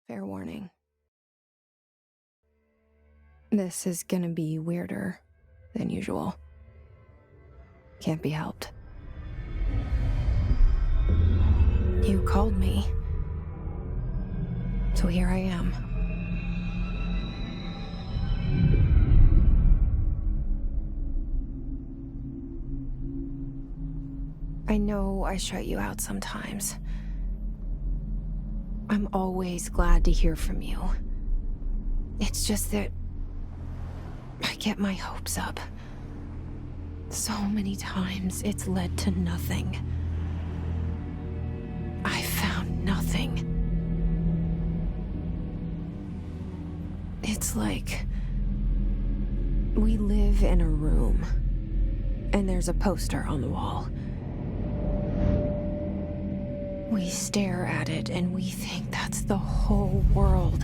Fair warning. This is gonna be weirder than usual. Can't be helped. You called me. So here I am. I know I shut you out sometimes. I'm always glad to hear from you. It's just that I get my hopes up. So many times it's led to nothing. I found nothing. It's like we live in a room, and there's a poster on the wall. We stare at it and we think that's the whole world.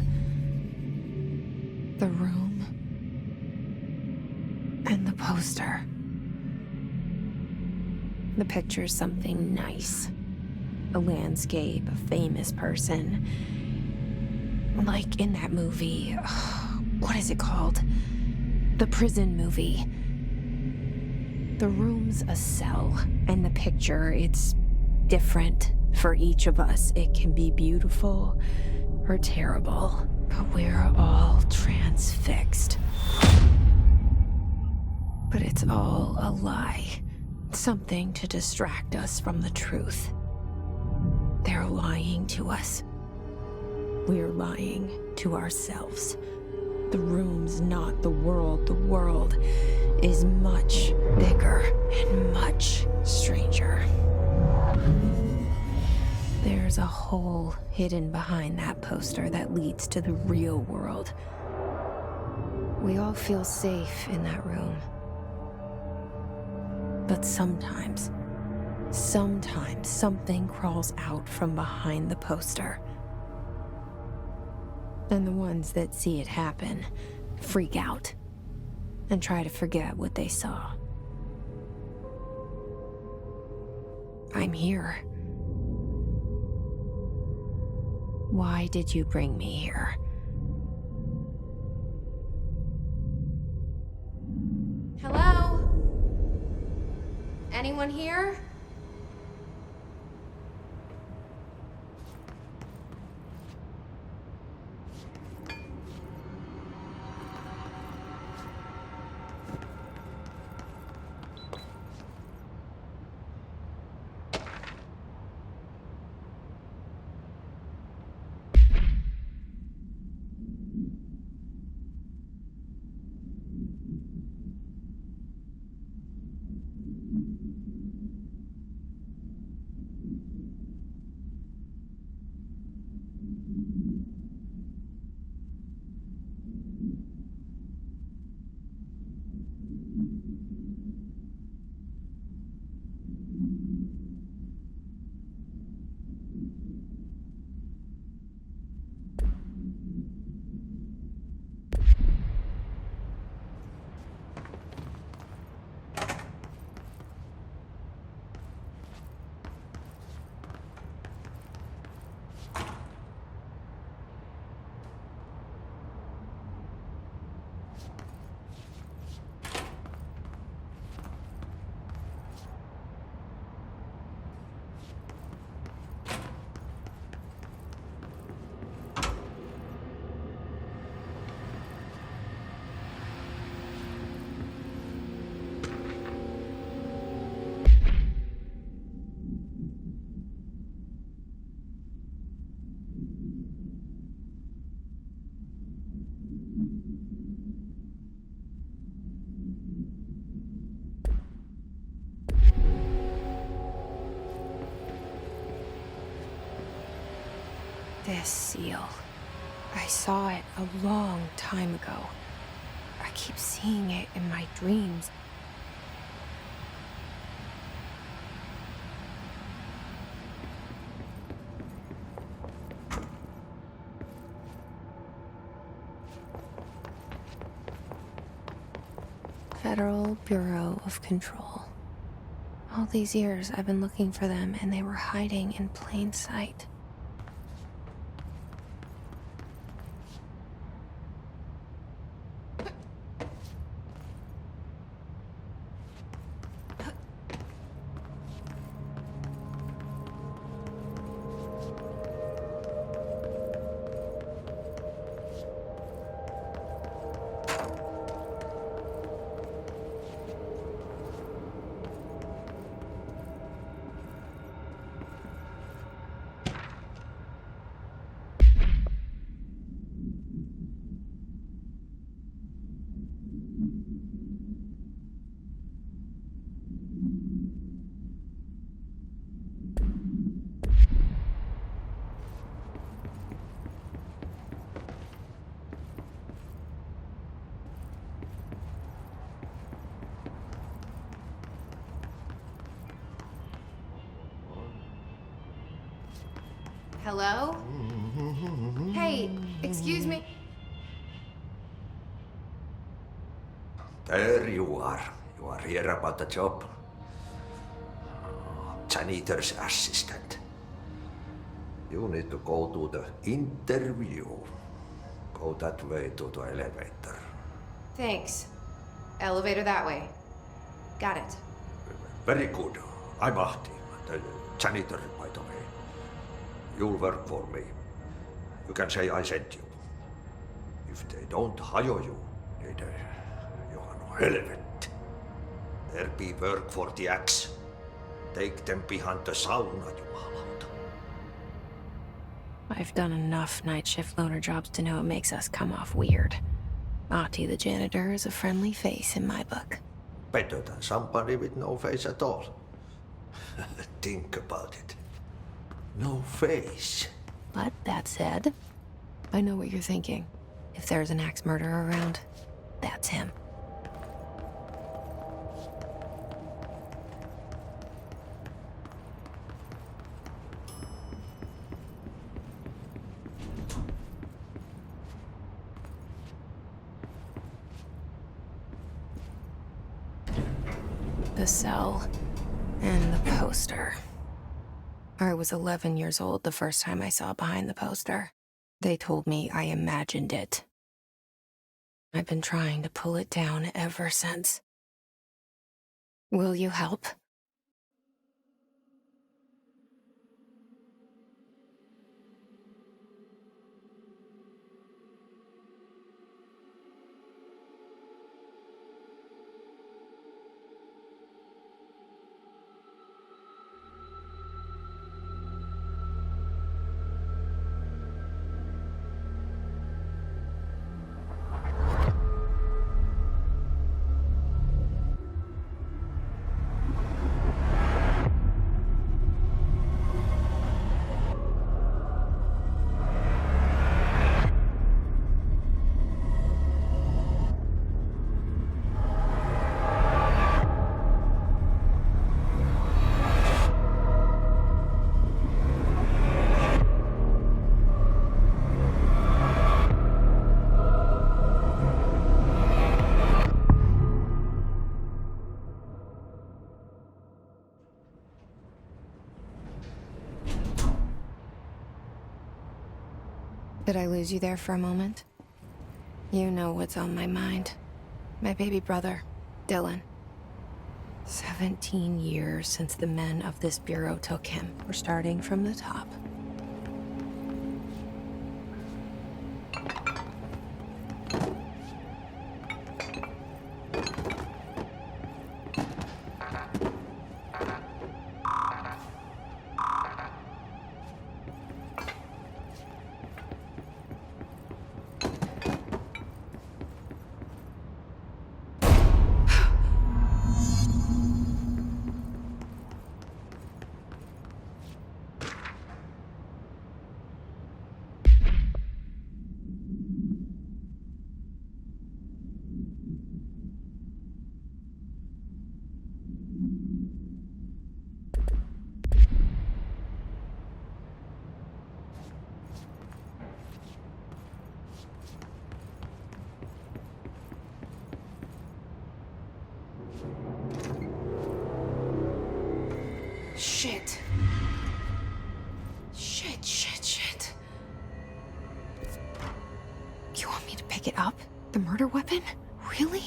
The room and the poster. The picture's something nice. A landscape, a famous person. Like in that movie, what is it called? The prison movie. The room's a cell, and the picture, it's different for each of us. It can be beautiful or terrible, but we're all transfixed. But it's all a lie. Something to distract us from the truth. They're lying to us. We're lying to ourselves. The room's not the world. The world is much bigger and much stranger. There's a hole hidden behind that poster that leads to the real world. We all feel safe in that room. But sometimes something crawls out from behind the poster. And the ones that see it happen freak out and try to forget what they saw. I'm here. Why did you bring me here? Hello? Anyone here? This seal. I saw it a long time ago. I keep seeing it in my dreams. Federal Bureau of Control. All these years I've been looking for them and they were hiding in plain sight. Hello? Hey, excuse me. There you are. You are here about the job. Janitor's assistant. You need to go to the interview. Go that way to the elevator. Thanks. Elevator that way. Got it. Very good. I'm Ahti, the janitor, by the way. You'll work for me. You can say I sent you. If they don't hire you, then you are no relevant. There be work for the axe. Take them behind the sauna, jumalauta. I've done enough night shift loner jobs to know it makes us come off weird. Ahti the janitor is a friendly face in my book. Better than somebody with no face at all. Think about it. No face. But that said, I know what you're thinking. If there's an axe murderer around, that's him. The cell and the poster. I was 11 years old the first time I saw behind the poster. They told me I imagined it. I've been trying to pull it down ever since. Will you help? Did I lose you there for a moment? You know what's on my mind. My baby brother, Dylan. 17 years since the men of this bureau took him. We're starting from the top. Shit. Shit. You want me to pick it up? The murder weapon? Really?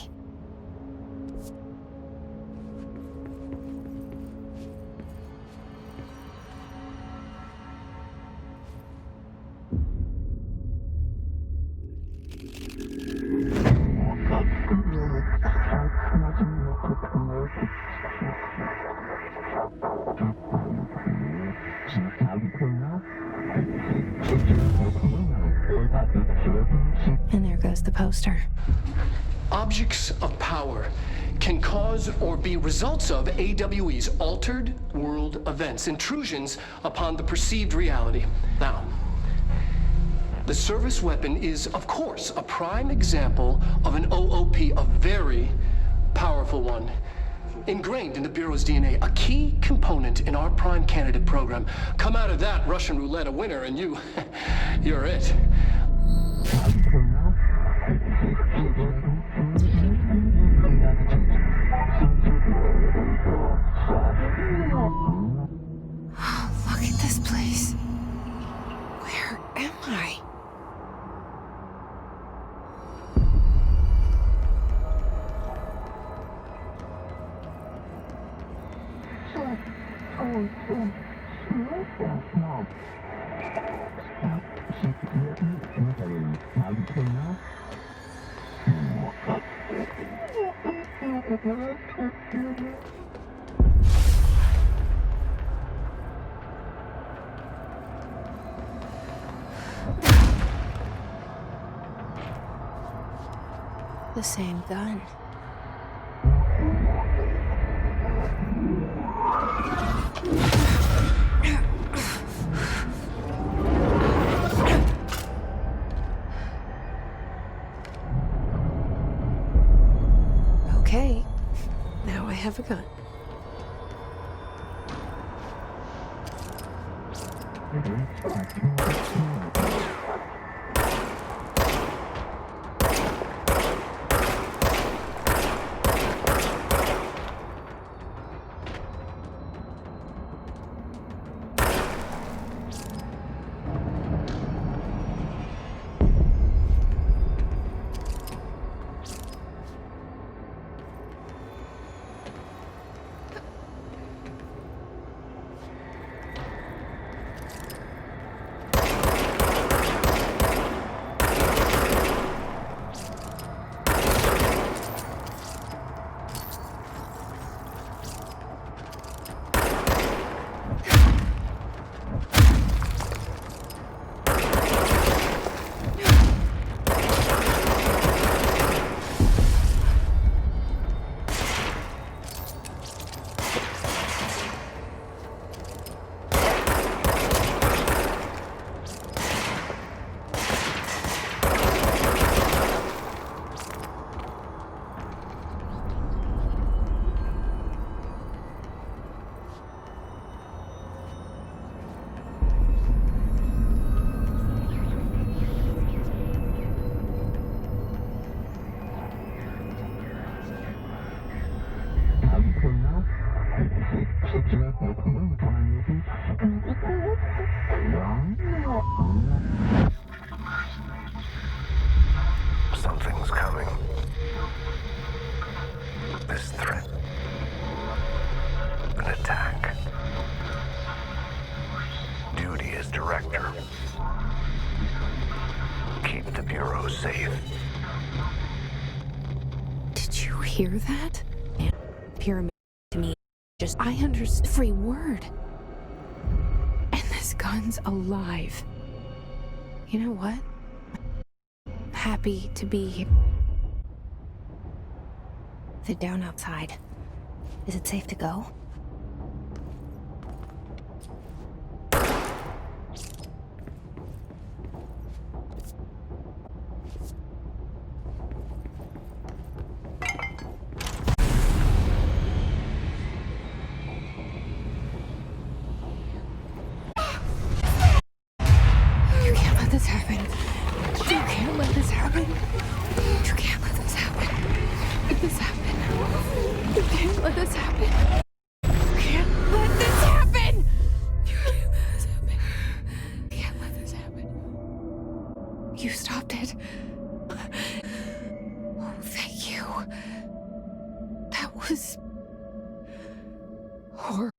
And there goes the poster. Objects of power can cause or be results of AWE's altered world events, intrusions upon the perceived reality. Now, the service weapon is, of course, a prime example of an OOP, a very powerful one. ingrained in the Bureau's DNA, a key component in our prime candidate program. Come out of that Russian roulette a winner, and you're it. Look at this place. Where am I? The same gun. Okay, now I have a gun. Something's coming. This threat. An attack. Duty as director. Keep the Bureau safe. Did you hear that? Pyramid to me. Just I understood every word. And this gun's alive. You know what? I'm happy to be here. Sit down outside. Is it safe to go? You can't let this happen. You can't let this happen. You can't let this happen. Let this happen. You can't let this happen. You can't let this happen. You can't let this happen. You can't let this happen. You stopped it. Oh, thank you. That was horrible.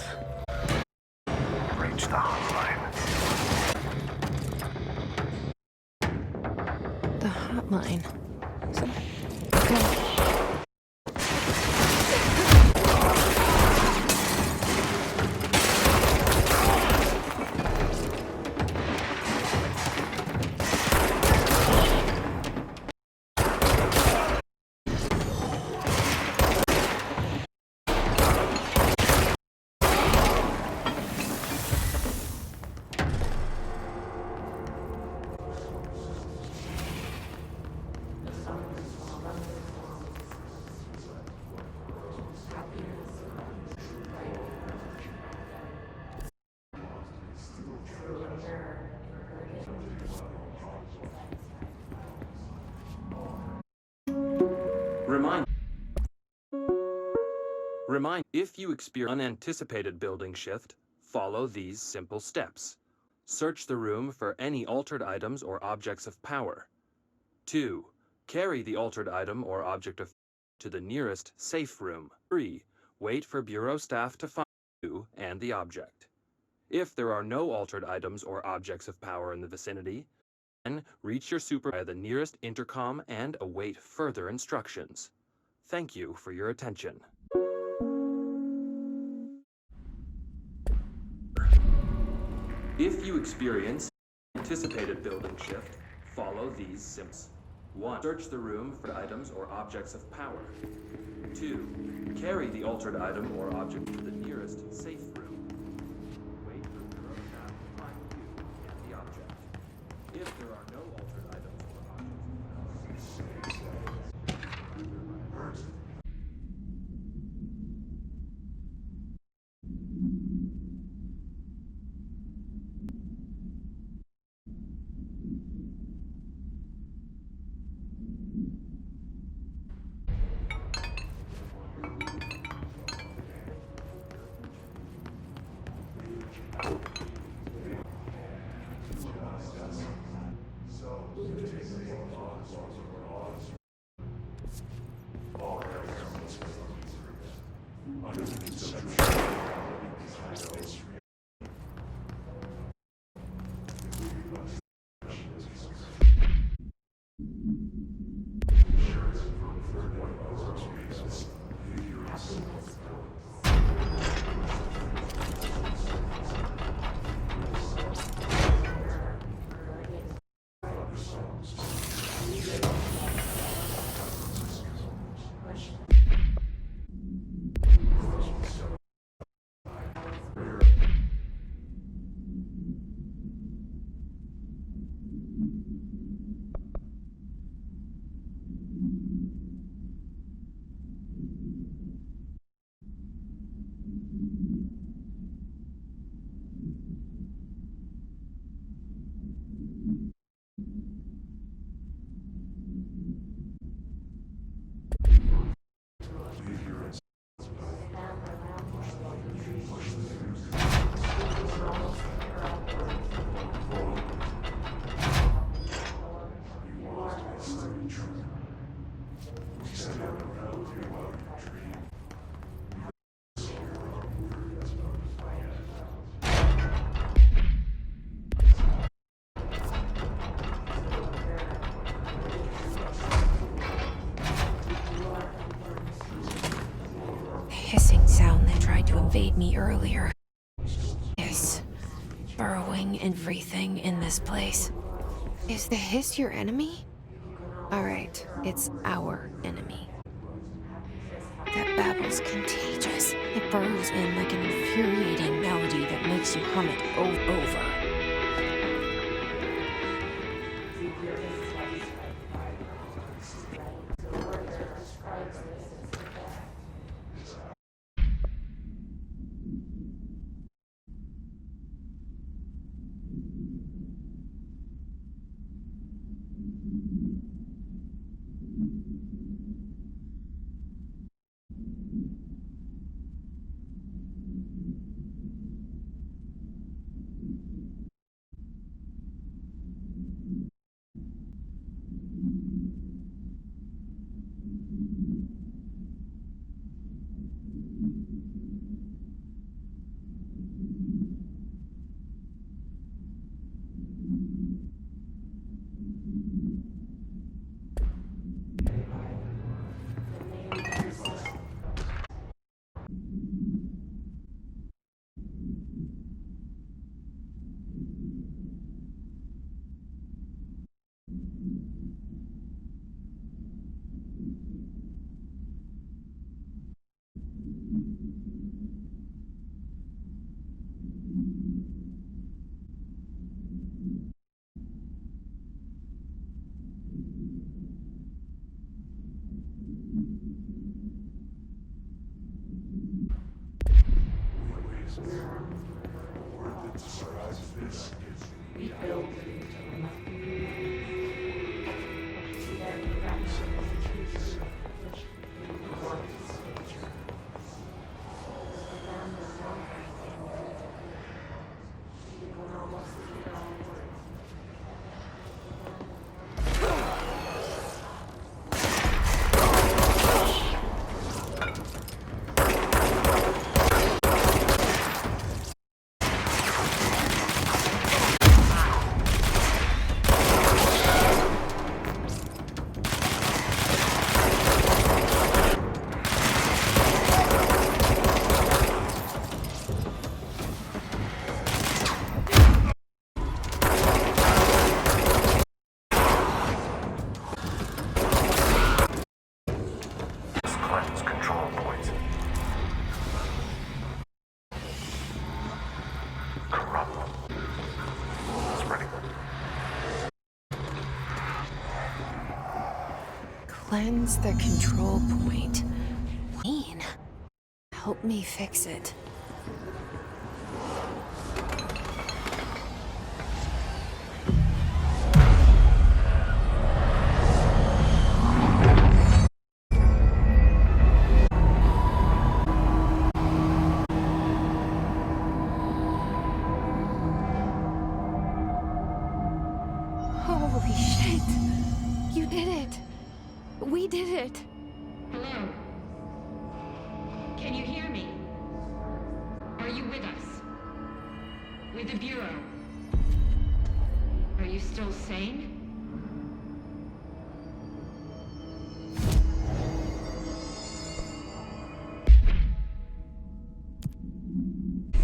events. Reach the hotline. The hotline. Okay. If you experience unanticipated building shift, follow these simple steps. Search the room for any altered items or objects of power. 2. Carry the altered item or object of to the nearest safe room. 3. Wait for Bureau staff to find you and the object. If there are no altered items or objects of power in the vicinity, then reach your super via the nearest intercom and await further instructions. Thank you for your attention. If you experience anticipated building shift, follow these steps. 1. Search the room for items or objects of power. 2. Carry the altered item or object to the nearest safe room. Wait for Bureau staff to find you and the object. If there are no altered items or objects of power, Hissing sound that tried to invade me earlier. Hiss. Burrowing everything in this place. Is the hiss your enemy? Alright, it's our enemy. That babble's contagious. It burrows in like an infuriating melody that makes you hum it over. Cleanse control point. Corrupt. Spreading. Cleanse the control point. Wayne, help me fix it. Holy shit! You did it! We did it! Hello? Can you hear me? Are you with us? With the Bureau? Are you still sane?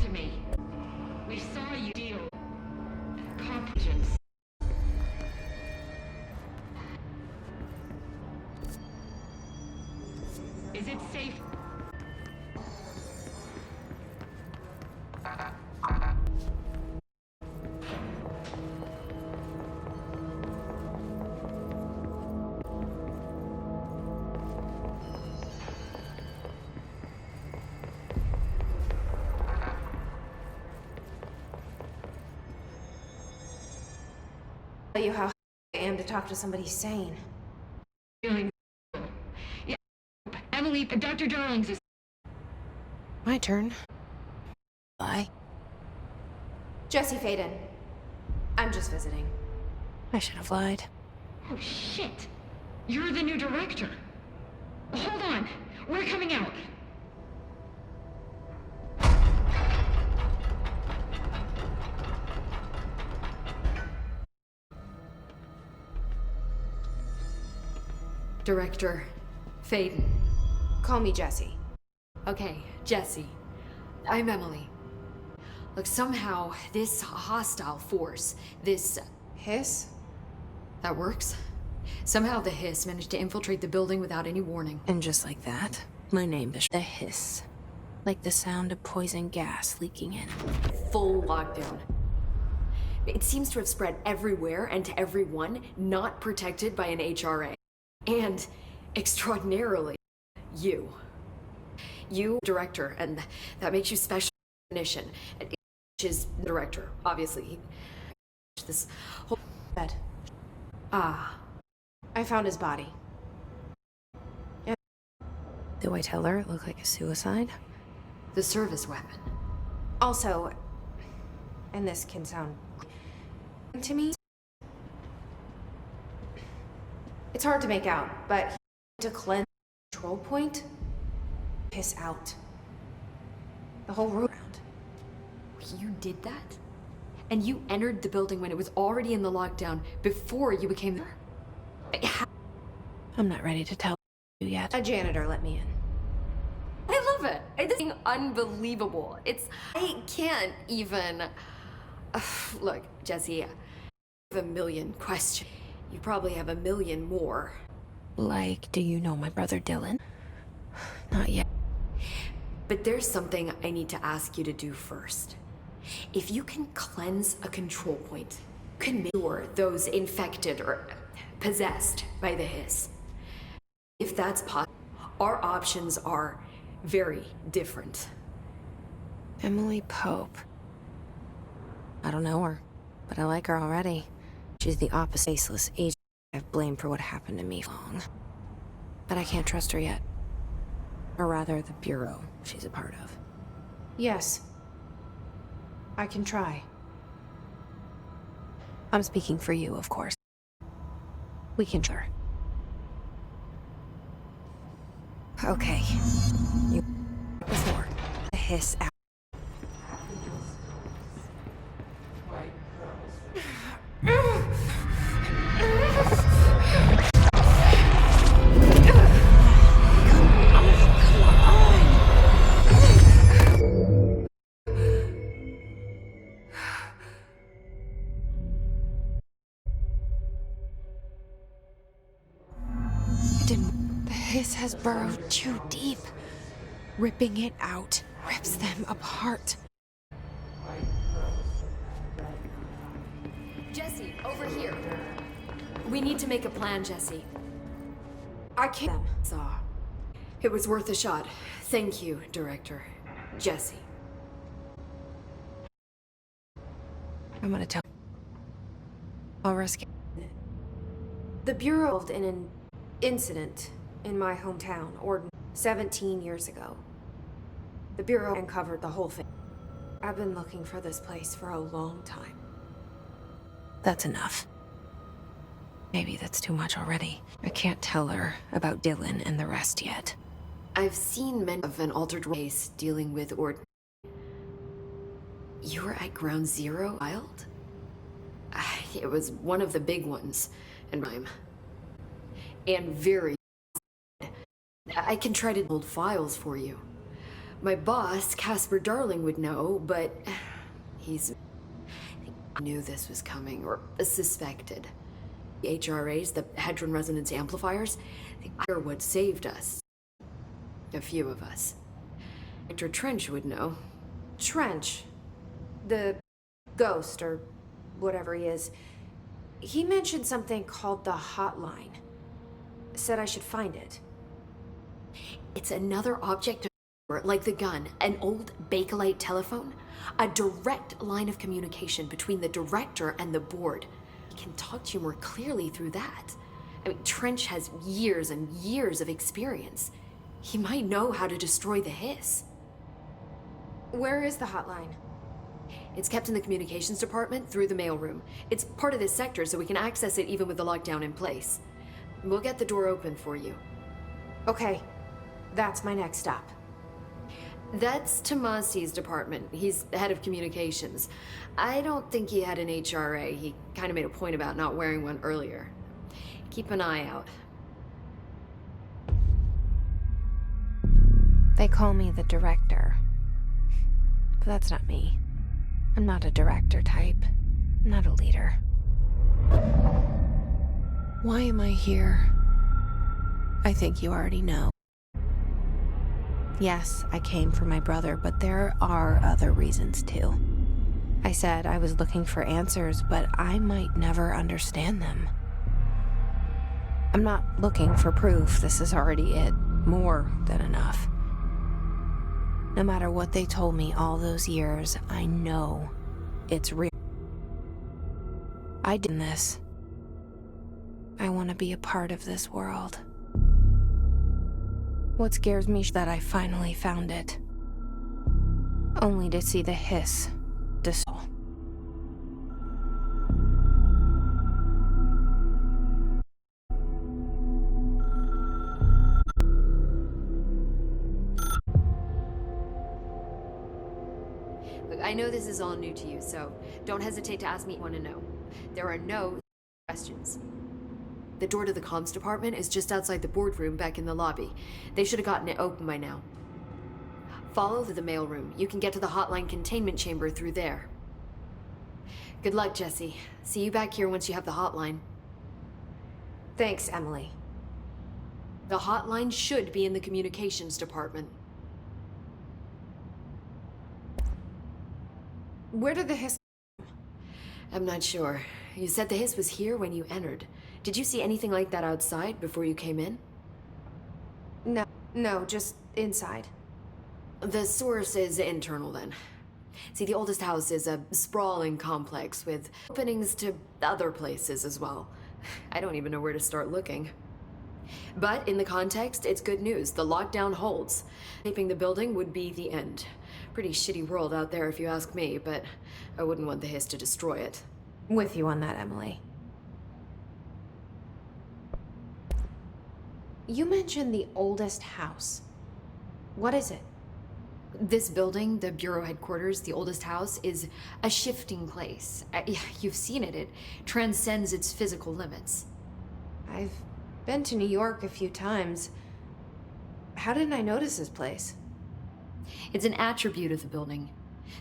To me. We saw you deal competence. Is it safe? Tell you how I am to talk to somebody sane. Feeling. Yeah. Emily, Dr. Darling's is. My turn. Bye. Jesse Faden. I'm just visiting. I should have lied. Oh, shit. You're the new director. Hold on. We're coming out. Director Faden. Call me Jesse. Okay, Jesse. I'm Emily. Look, somehow this hostile force, this... Hiss? that works? Somehow the Hiss managed to infiltrate the building without any warning. And just like that, my name is the Hiss. Like the sound of poison gas leaking in. Full lockdown. It seems to have spread everywhere and to everyone not protected by an HRA. And, extraordinarily, you. You, director, and that makes you special definition. Which is director, obviously. This whole... Bed. Ah. I found his body. Do I tell her it looked like a suicide? The service weapon. Also, and this can sound to me, it's hard to make out, but to cleanse the control point, piss out the whole room. You did that? And you entered the building when it was already in the lockdown before you became there? I'm not ready to tell you yet. A janitor let me in. I love it. It's unbelievable. I can't even... Look, Jesse, I have a million questions. You probably have a million more. Like, do you know my brother Dylan? Not yet. But there's something I need to ask you to do first. If you can cleanse a control point, you can make sure those infected or possessed by the Hiss. If that's possible, our options are very different. Emily Pope. I don't know her, but I like her already. She's the opposite faceless agent I've blamed for what happened to me long. But I can't trust her yet. Or rather, the Bureau she's a part of. Yes. I can try. I'm speaking for you, of course. We can try. Okay. You before the hiss out. The hiss has burrowed too deep. Ripping it out rips them apart. Jesse, over here. We need to make a plan, Jesse. I can't. Saw. It was worth a shot. Thank you, Director. Jesse. I'm gonna tell. I'll risk it. The Bureau involved in an incident in my hometown, Orden, 17 years ago. The Bureau uncovered the whole thing. I've been looking for this place for a long time. That's enough. Maybe that's too much already. I can't tell her about Dylan and the rest yet. I've seen men of an altered race dealing with Orden. You were at Ground Zero, Wild? It was one of the big ones, and very. I can try to hold files for you. My boss, Casper Darling, would know, but he knew this was coming, or suspected. The HRAs, the Hadron Resonance Amplifiers, are what saved us. A few of us. Dr. Trench would know. Trench. The ghost, or whatever he is. He mentioned something called the hotline. Said I should find it. It's another object, like the gun, an old Bakelite telephone, a direct line of communication between the director and the board. He can talk to you more clearly through that. I mean, Trench has years and years of experience. He might know how to destroy the hiss. Where is the hotline? It's kept in the communications department through the mailroom. It's part of this sector, so we can access it even with the lockdown in place. We'll get the door open for you. Okay, that's my next stop. That's Tomasi's department. He's the head of communications. I don't think he had an HRA. He kind of made a point about not wearing one earlier. Keep an eye out. They call me the director. But that's not me. I'm not a director type. I'm not a leader. Why am I here? I think you already know. Yes, I came for my brother, but there are other reasons too. I said I was looking for answers, but I might never understand them. I'm not looking for proof. This is already it. More than enough. No matter what they told me all those years, I know it's real. I did this. I want to be a part of this world. What scares me is that I finally found it. Only to see the hiss dissolve. Look, I know this is all new to you, so don't hesitate to ask me what you want to know. There are no questions. The door to the comms department is just outside the boardroom back in the lobby. They should have gotten it open by now. Follow the mailroom. You can get to the hotline containment chamber through there. Good luck, Jesse. See you back here once you have the hotline. Thanks, Emily. The hotline should be in the communications department. Where did the hiss... I'm not sure. You said the hiss was here when you entered. Did you see anything like that outside before you came in? No, just inside. The source is internal then. See, the oldest house is a sprawling complex with openings to other places as well. I don't even know where to start looking. But in the context, it's good news. The lockdown holds. Escaping the building would be the end. Pretty shitty world out there if you ask me, but I wouldn't want the Hiss to destroy it. With you on that, Emily. You mentioned the oldest house. What is it? This building, the Bureau headquarters, the oldest house, is a shifting place. Yeah, you've seen it. It transcends its physical limits. I've been to New York a few times. How didn't I notice this place? It's an attribute of the building.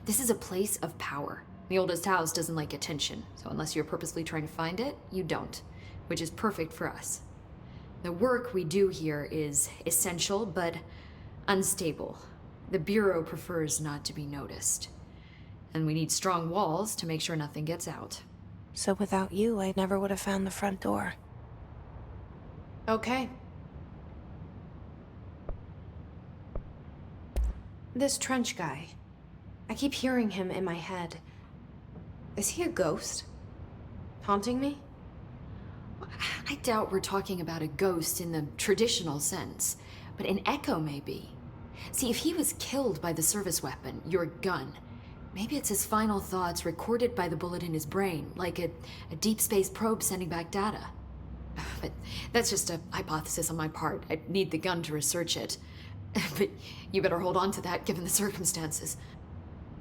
This is a place of power. The oldest house doesn't like attention, so unless you're purposely trying to find it, you don't, which is perfect for us. The work we do here is essential, but unstable. The Bureau prefers not to be noticed. And we need strong walls to make sure nothing gets out. So without you, I never would have found the front door. Okay. This Trench guy. I keep hearing him in my head. Is he a ghost? Haunting me? I doubt we're talking about a ghost in the traditional sense, but an echo maybe. See, if he was killed by the service weapon, your gun, maybe it's his final thoughts recorded by the bullet in his brain, like a deep space probe sending back data. But that's just a hypothesis on my part. I'd need the gun to research it. But you better hold on to that given the circumstances.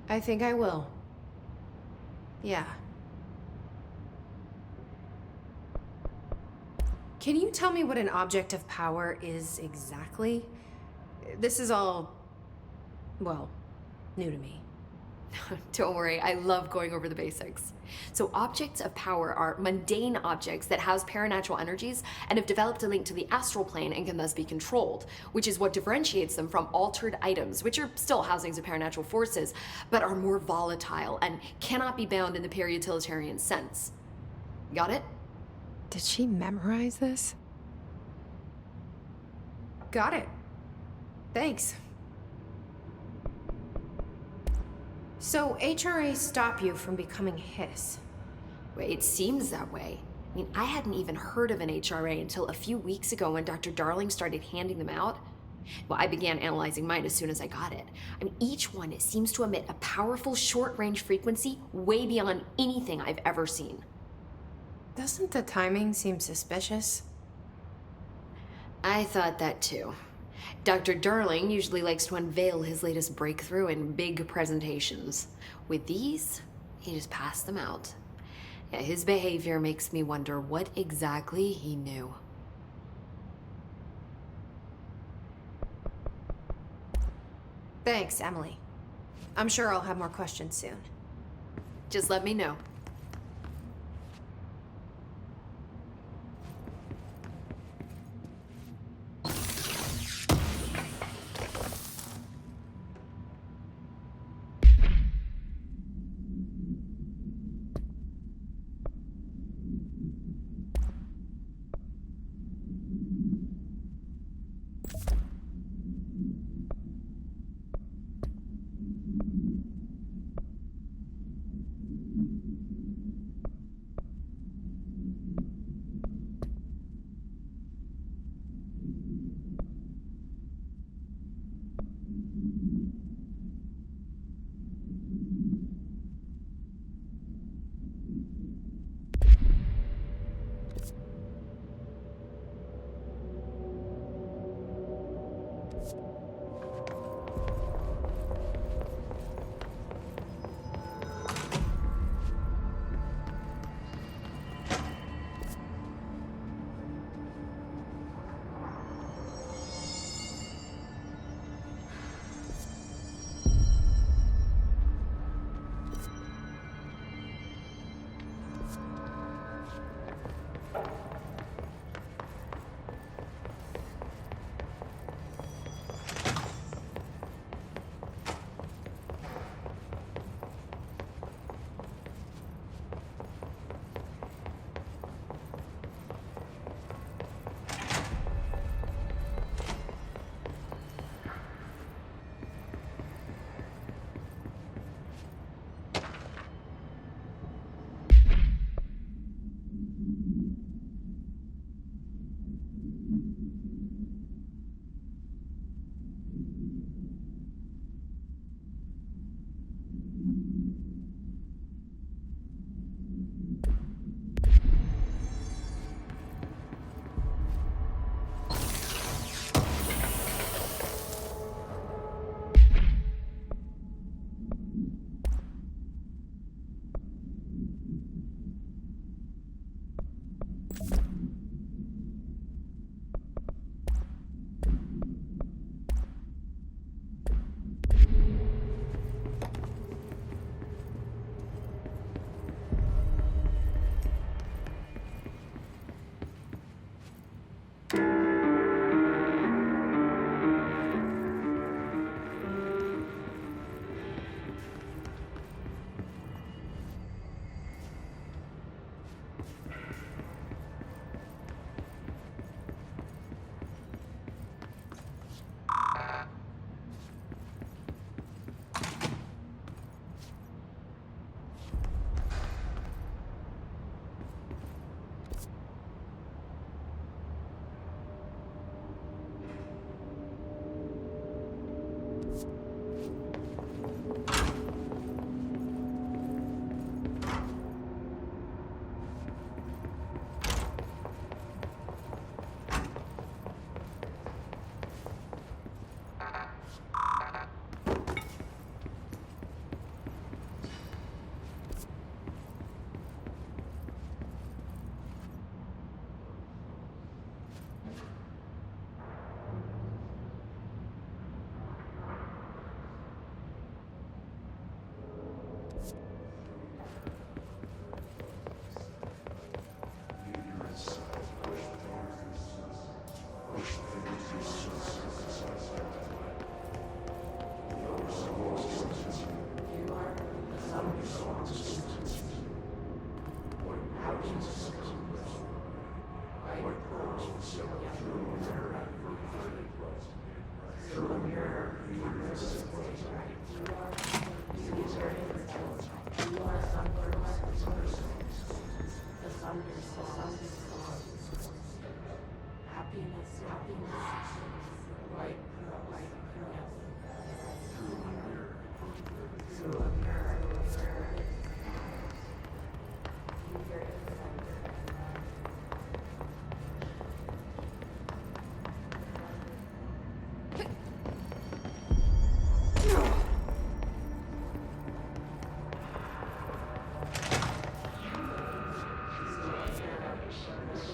I think I will. Yeah. Can you tell me what an object of power is exactly? This is all, well, new to me. Don't worry, I love going over the basics. So objects of power are mundane objects that house paranatural energies and have developed a link to the astral plane and can thus be controlled, which is what differentiates them from altered items, which are still housings of paranatural forces, but are more volatile and cannot be bound in the peri-utilitarian sense. Got it? Did she memorize this? Got it. Thanks. So HRA stop you from becoming Hiss? Well, it seems that way. I mean, I hadn't even heard of an HRA until a few weeks ago when Dr. Darling started handing them out. Well, I began analyzing mine as soon as I got it. I mean, each one seems to emit a powerful short-range frequency way beyond anything I've ever seen. Doesn't the timing seem suspicious? I thought that too. Dr. Darling usually likes to unveil his latest breakthrough in big presentations. With these, he just passed them out. Yeah, his behavior makes me wonder what exactly he knew. Thanks, Emily. I'm sure I'll have more questions soon. Just let me know.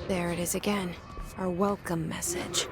There it is again. Our welcome message.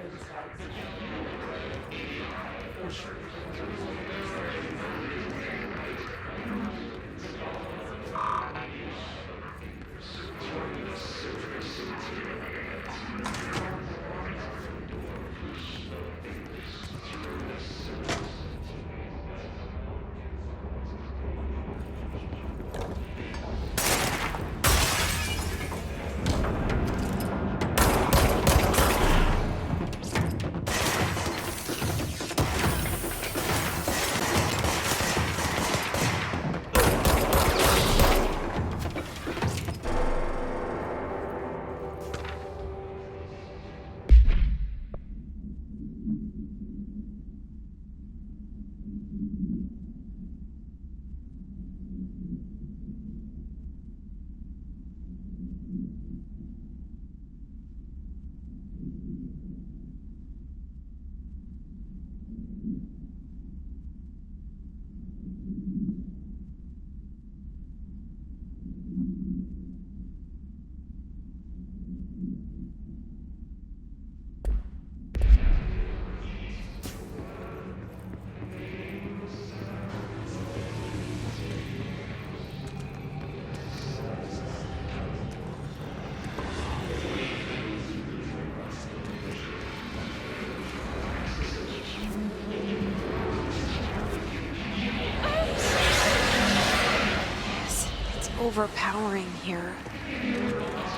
Overpowering here.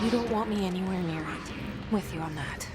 You don't want me anywhere near it. With you on that.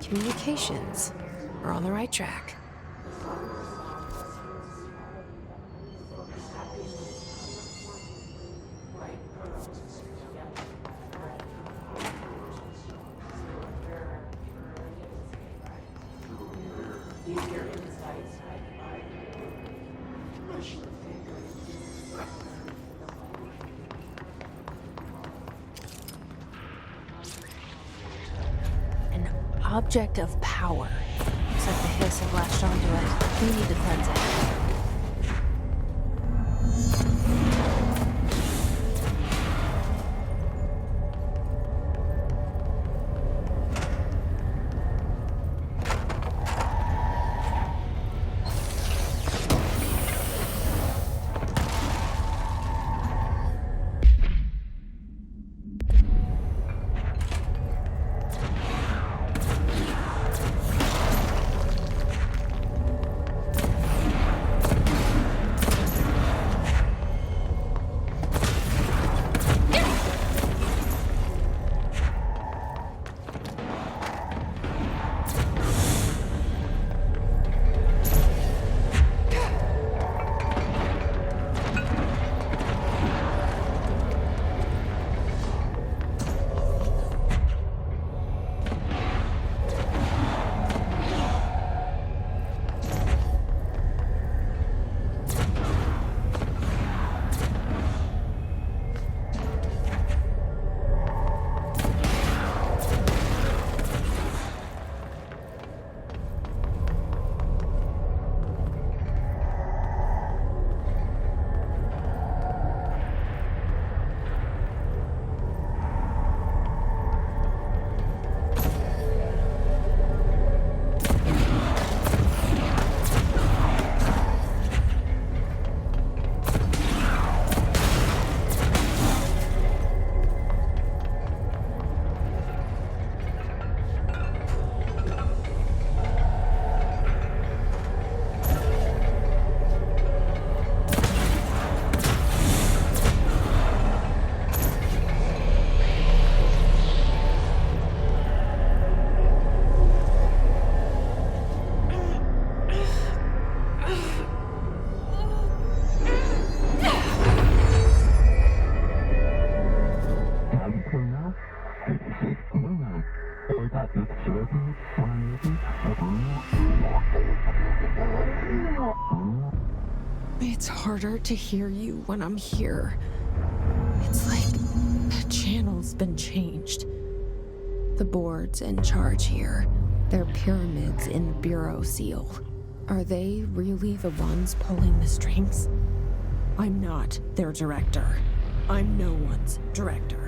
Communications. We're on the right track. An object of power. Looks like the hiss have latched onto it. We need to cleanse it. It's harder to hear you when I'm here. It's like the channel's been changed. The board's in charge here. They're pyramids in the Bureau seal. Are they really the ones pulling the strings? I'm not their director. I'm no one's director.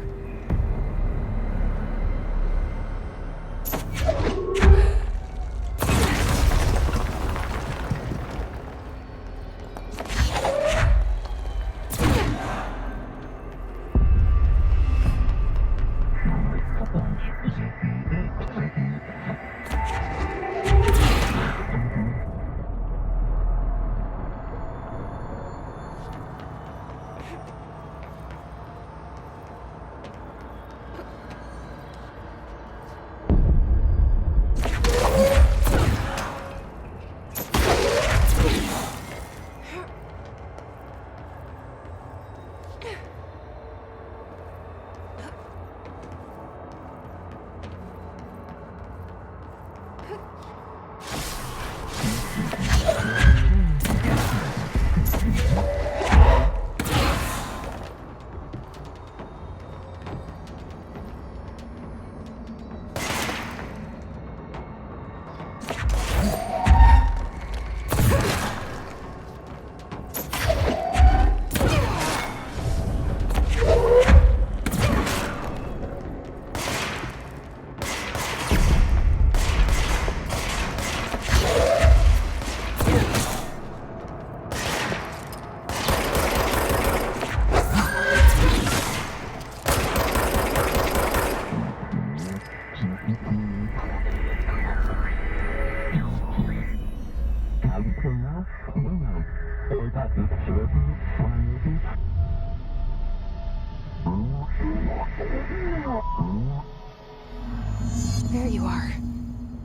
There you are.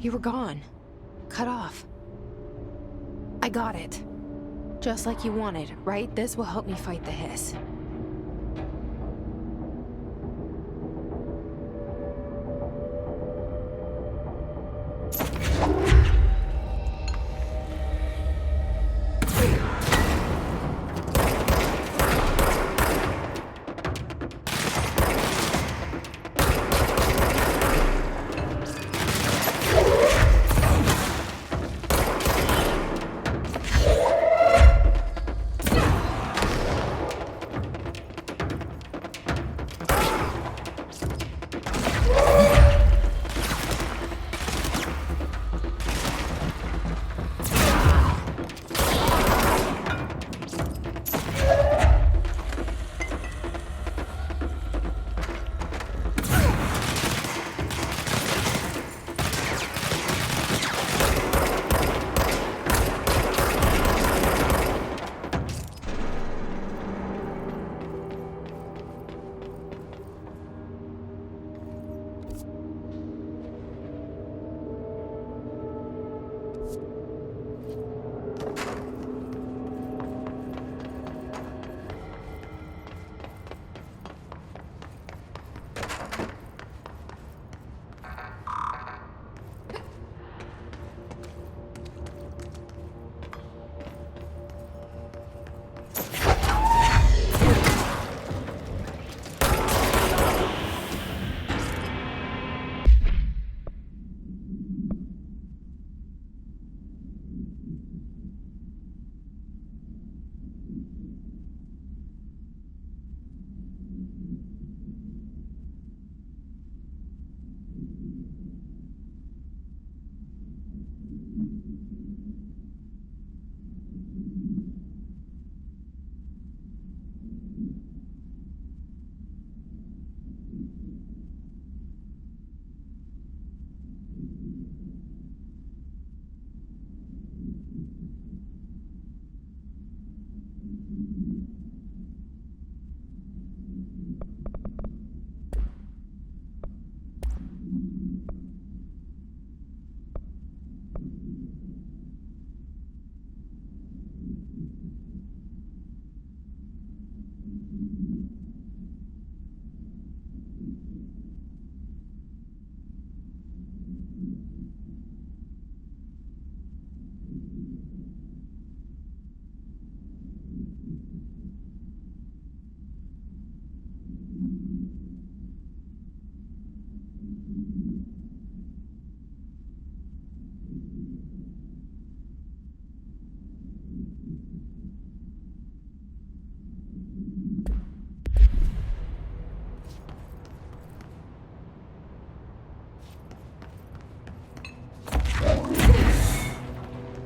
You were gone. Cut off. I got it. Just like you wanted, right? This will help me fight the hiss.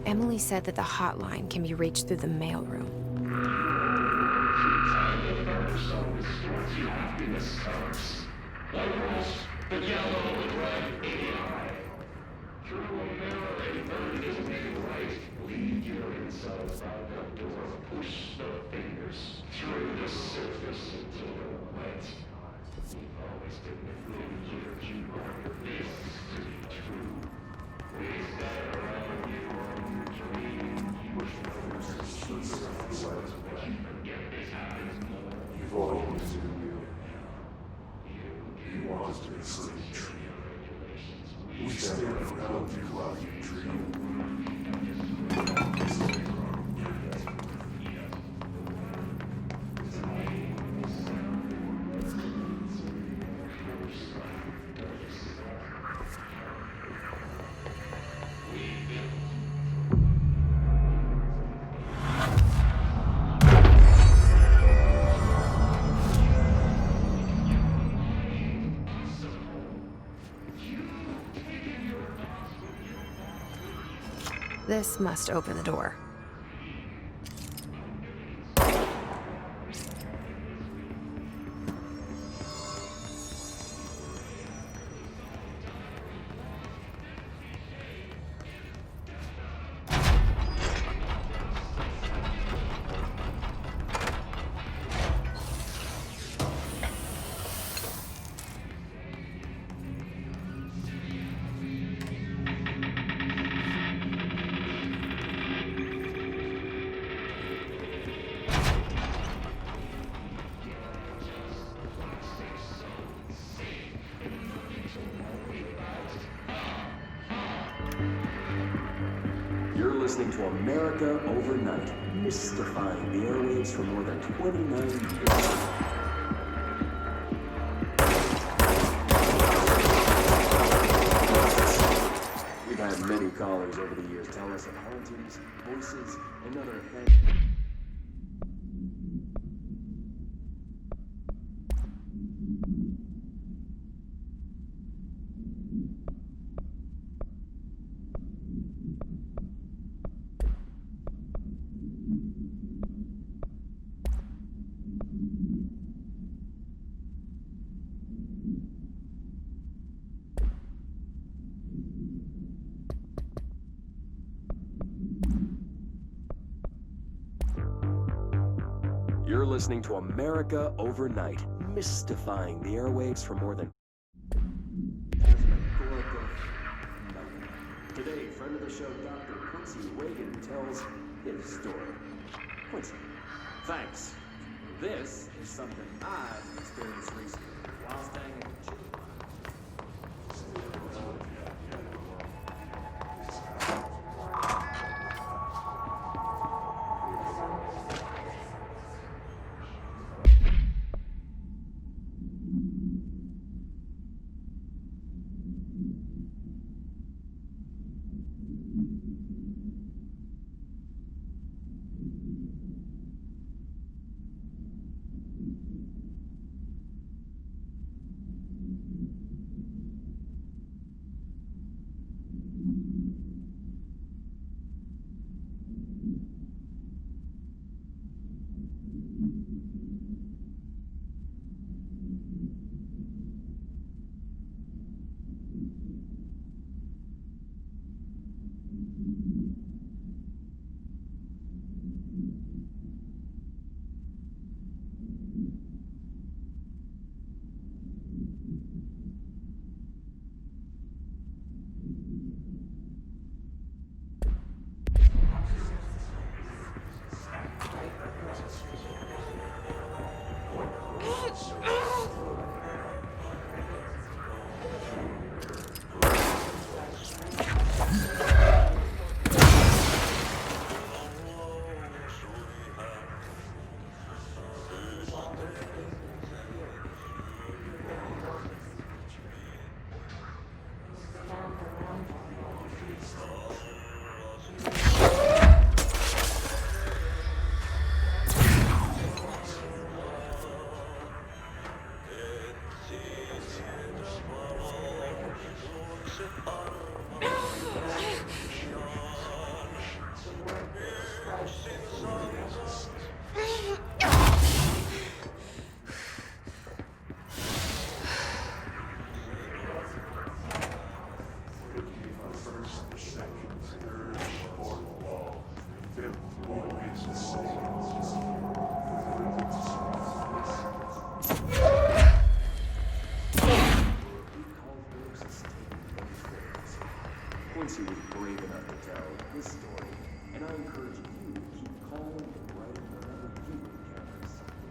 Emily said that the hotline can be reached through the mailroom. This must open the door. listening to America Overnight, mystifying the airwaves for more than 29 years. We've had many callers over the years tell us of hauntings, voices, and other things. You're listening to America Overnight, mystifying the airwaves for more than Today, friend of the show, Dr. Quincy Reagan tells his story. Quincy, Thanks. This is something I've experienced recently while staying at the gym. Quincy was brave enough to tell his story, and I encourage you to keep calm and writing whenever you encounter something.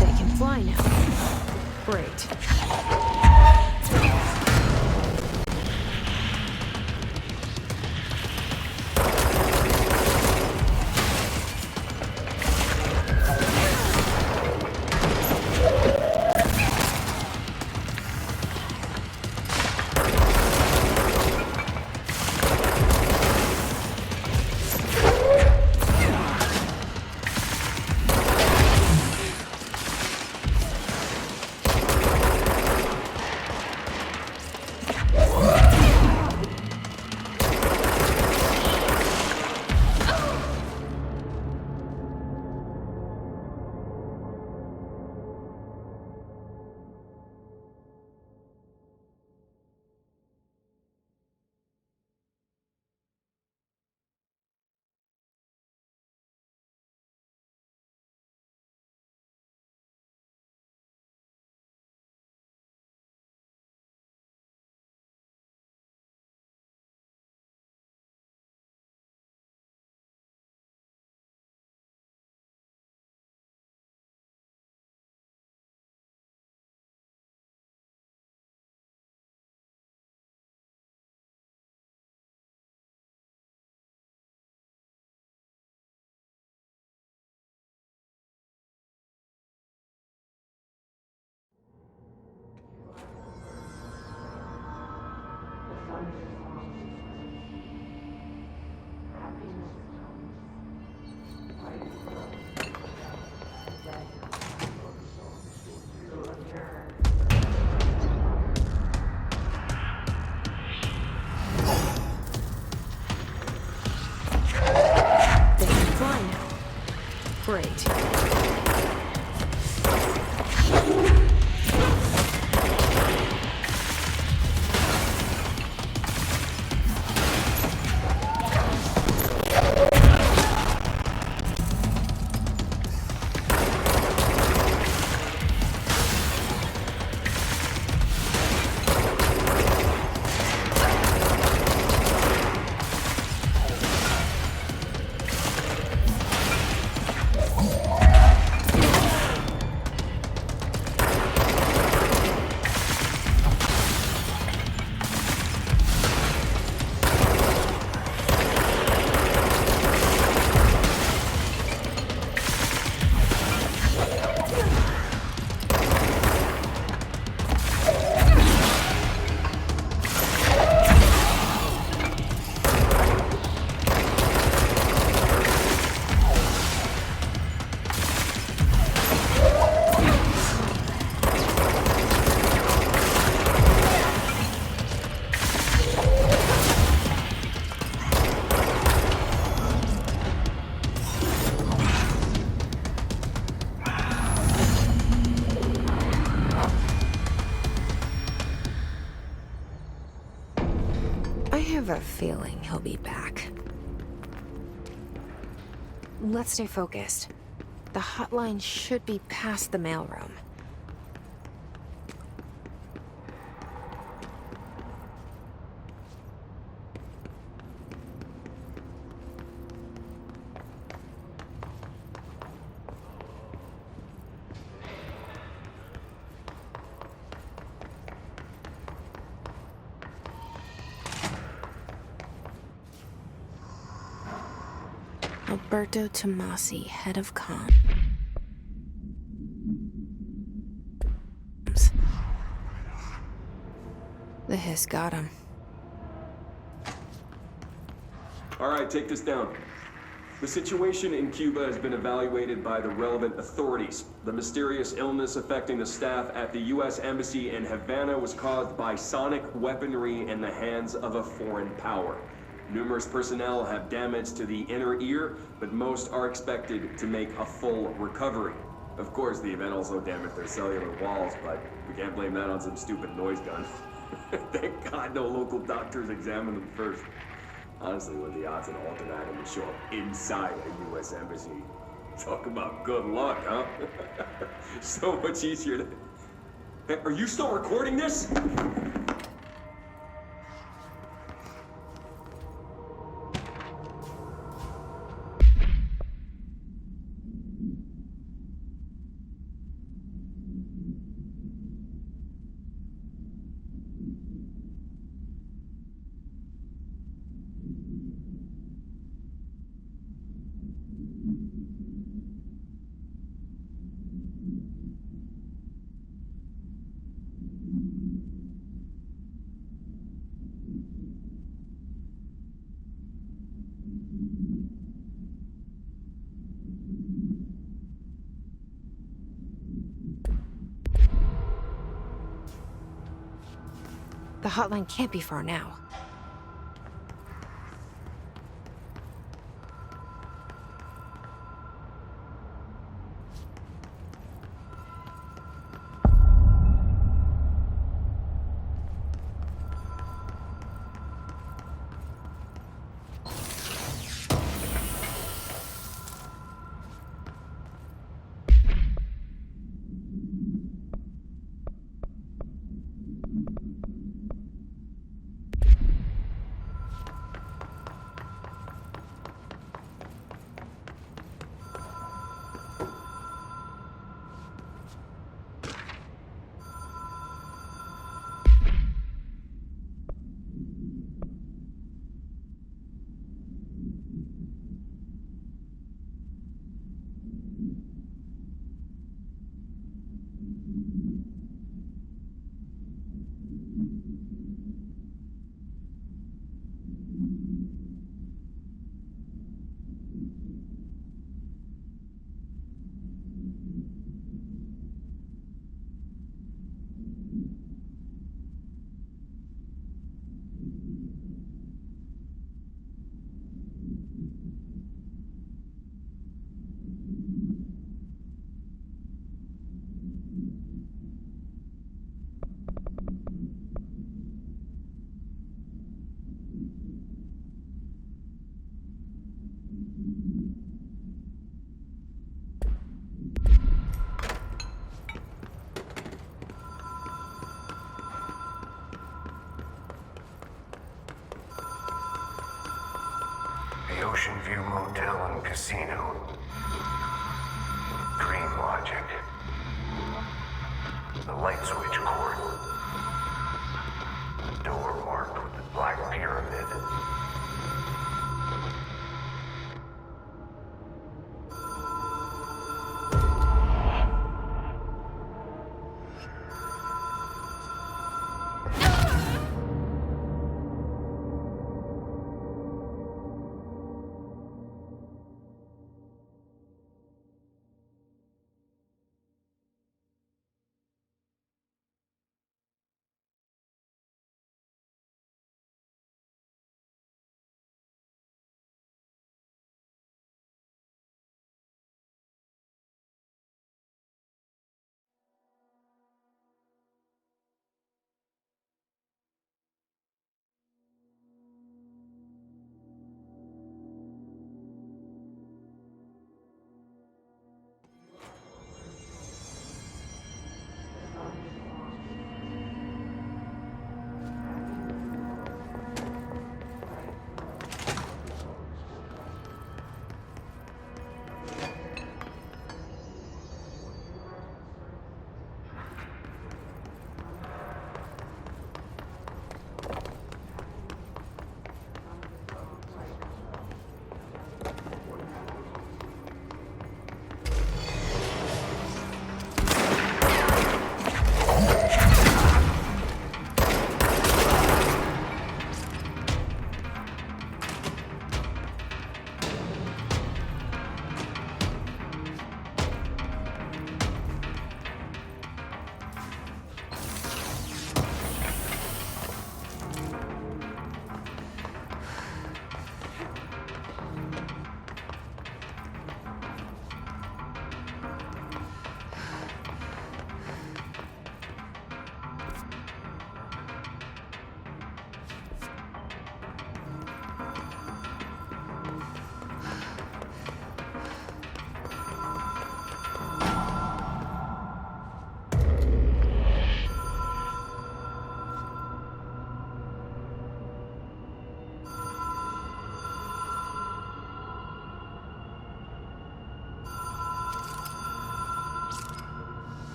They can fly now. Great. They can fly now. Great. I have a feeling he'll be back. Let's stay focused. The hotline should be past the mailroom. Alberto Tomasi, head of comms. The hiss got him. All right, take this down. The situation in Cuba has been evaluated by the relevant authorities. The mysterious illness affecting the staff at the U.S. Embassy in Havana was caused by sonic weaponry in the hands of a foreign power. Numerous personnel have damage to the inner ear, but most are expected to make a full recovery. Of course, the event also damaged their cellular walls, but we can't blame that on some stupid noise gun. Thank God no local doctors examined them first. Honestly, what are the odds an alternate item would show up inside a U.S. embassy? Talk about good luck, huh? So much easier to... Hey, are you still recording this? The hotline can't be far now. The Ocean View Motel and Casino. Dream logic. The light switch cord. The door marked with the Black Pyramid.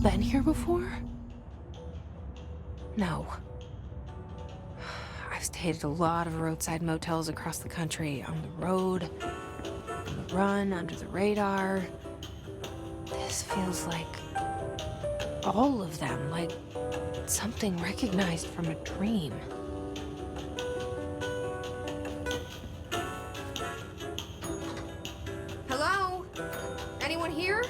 Been here before? No. I've stayed at a lot of roadside motels across the country, on the road, on the run, under the radar. This feels like all of them, like something recognized from a dream. Hello? Anyone here?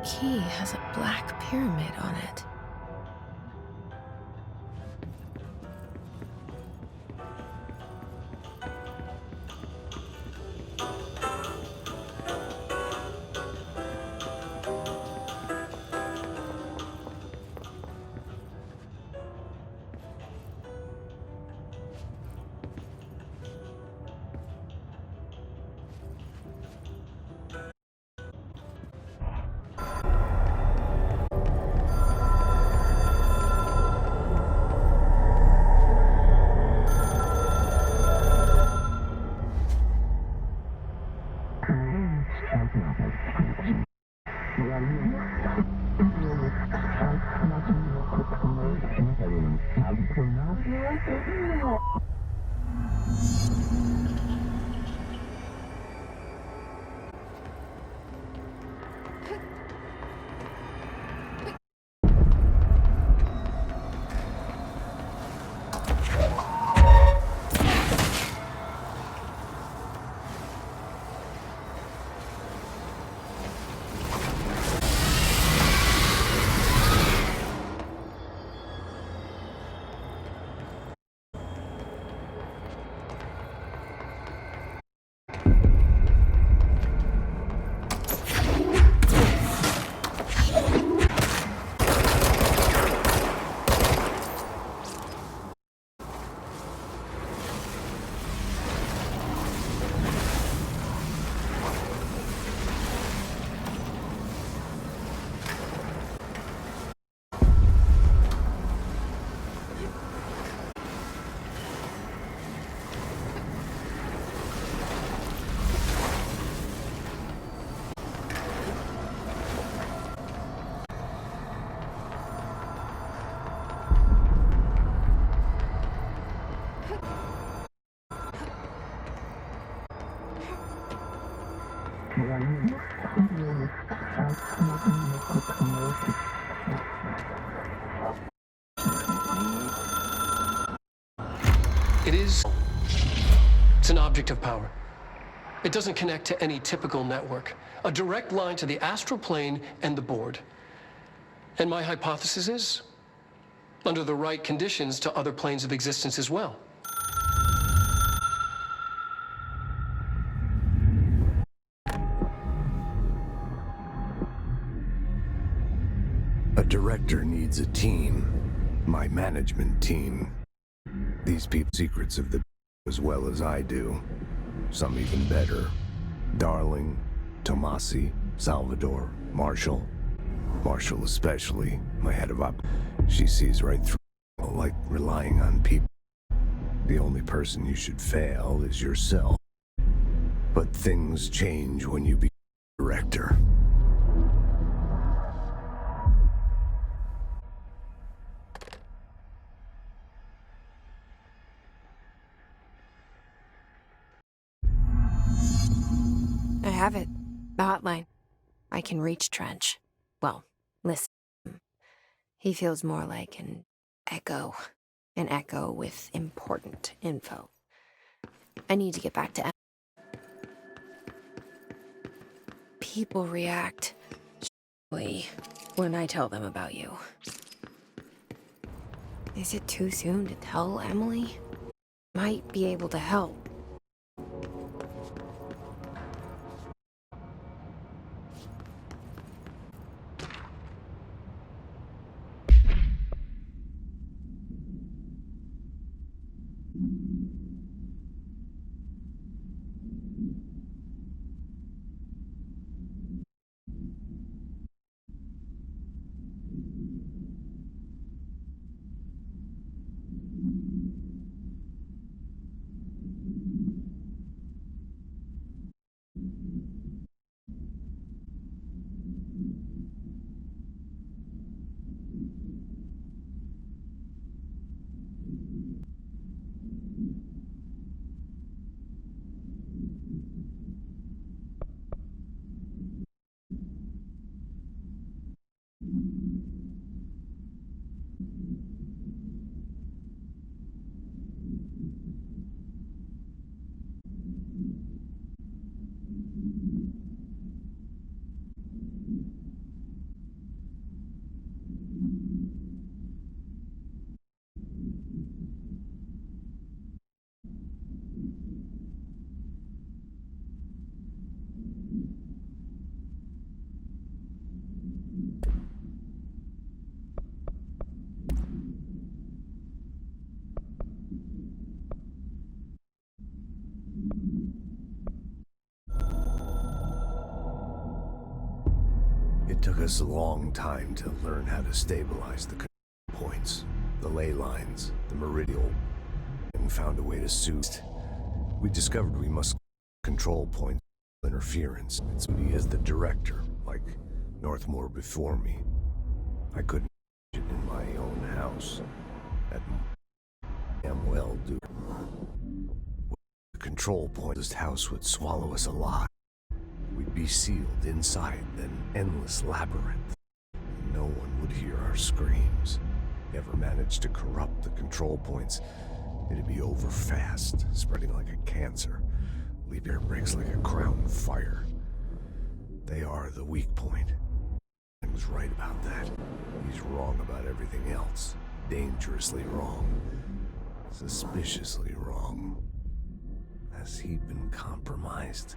Key has a black pyramid on it. It's an object of power. It doesn't connect to any typical network. A direct line to the astral plane and the board. And my hypothesis is, under the right conditions, to other planes of existence as well. A director needs a team. My management team. These people secrets of the as well as I do. Some even better. Darling, Tomasi, Salvador, Marshall. Marshall especially, my head of op. She sees right through, like relying on people. The only person you should fail is yourself. But things change when you become a director. I have it. The hotline. I can reach Trench. Well, listen. He feels more like an echo. An echo with important info. I need to get back to people react when I tell them about you. Is it too soon to tell Emily? Might be able to help. It took us a long time to learn how to stabilize the control points, the ley lines, the meridial, and found a way to suit. We discovered we must control point interference. It's me as the director, like Northmore before me. I couldn't it in my own house. That damn well do. The control point of this house would swallow us alive. We'd be sealed inside an endless labyrinth. No one would hear our screams. Ever managed to corrupt the control points, it'd be over fast, spreading like a cancer. Leave air breaks like a crown fire. They are the weak point. He was right about that. He's wrong about everything else. Dangerously wrong. Suspiciously wrong. Has he been compromised?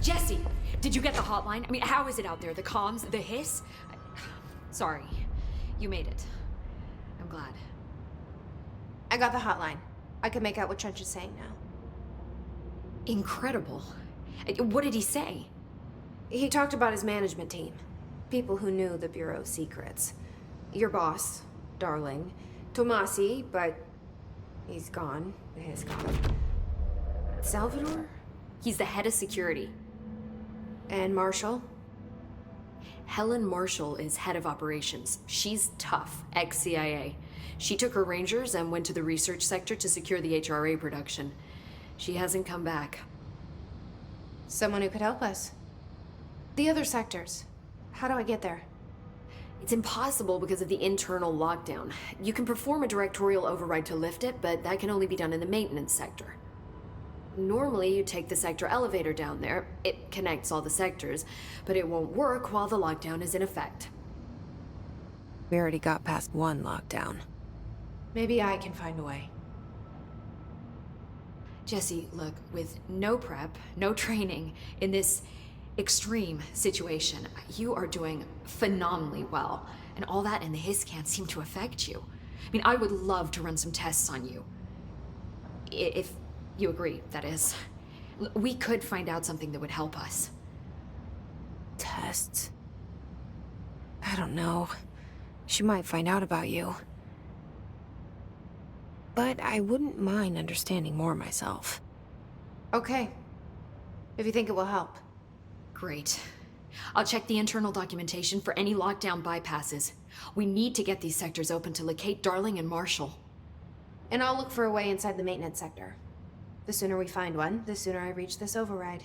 Jesse, did you get the hotline? I mean, how is it out there? The comms, the hiss? Sorry, you made it. I'm glad. I got the hotline. I can make out what Trench is saying now. Incredible. What did he say? He talked about his management team. People who knew the Bureau's secrets. Your boss, Darling. Tomasi, but he's gone. His gone. Salvador? He's the head of security. And Marshall? Helen Marshall is head of operations. She's tough, ex-CIA. She took her Rangers and went to the research sector to secure the HRA production. She hasn't come back. Someone who could help us. The other sectors. How do I get there? It's impossible because of the internal lockdown. You can perform a directorial override to lift it, but that can only be done in the maintenance sector. Normally, you take the sector elevator down there. It connects all the sectors, but it won't work while the lockdown is in effect. We already got past one lockdown. Maybe I can find a way. Jesse, look, with no prep, no training, in this extreme situation, you are doing phenomenally well. And all that and the hiss can't seem to affect you. I mean, I would love to run some tests on you. If you agree, that is. We could find out something that would help us. Tests? I don't know. She might find out about you. But I wouldn't mind understanding more myself. Okay. If you think it will help. Great. I'll check the internal documentation for any lockdown bypasses. We need to get these sectors open to locate Darling and Marshall. And I'll look for a way inside the maintenance sector. The sooner we find one, the sooner I reach this override.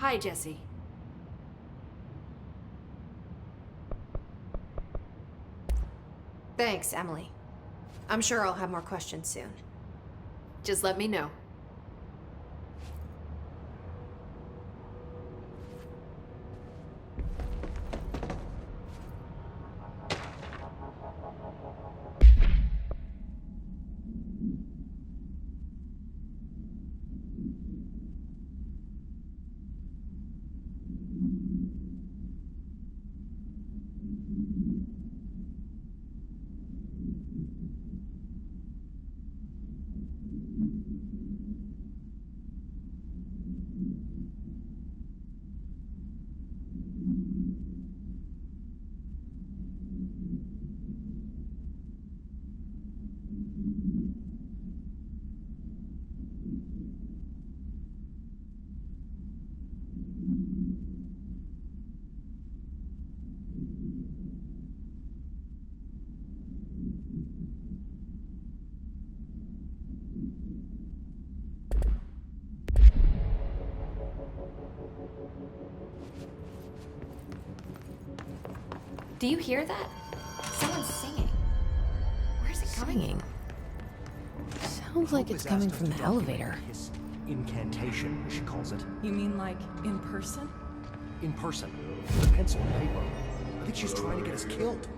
Hi, Jesse. Thanks, Emily. I'm sure I'll have more questions soon. Just let me know. Do you hear that? Someone's singing. Where's it coming? Sounds like it's coming from the elevator. His incantation, she calls it. You mean like in person? In person. With a pencil and paper. I think she's trying to get us killed.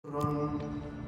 Run.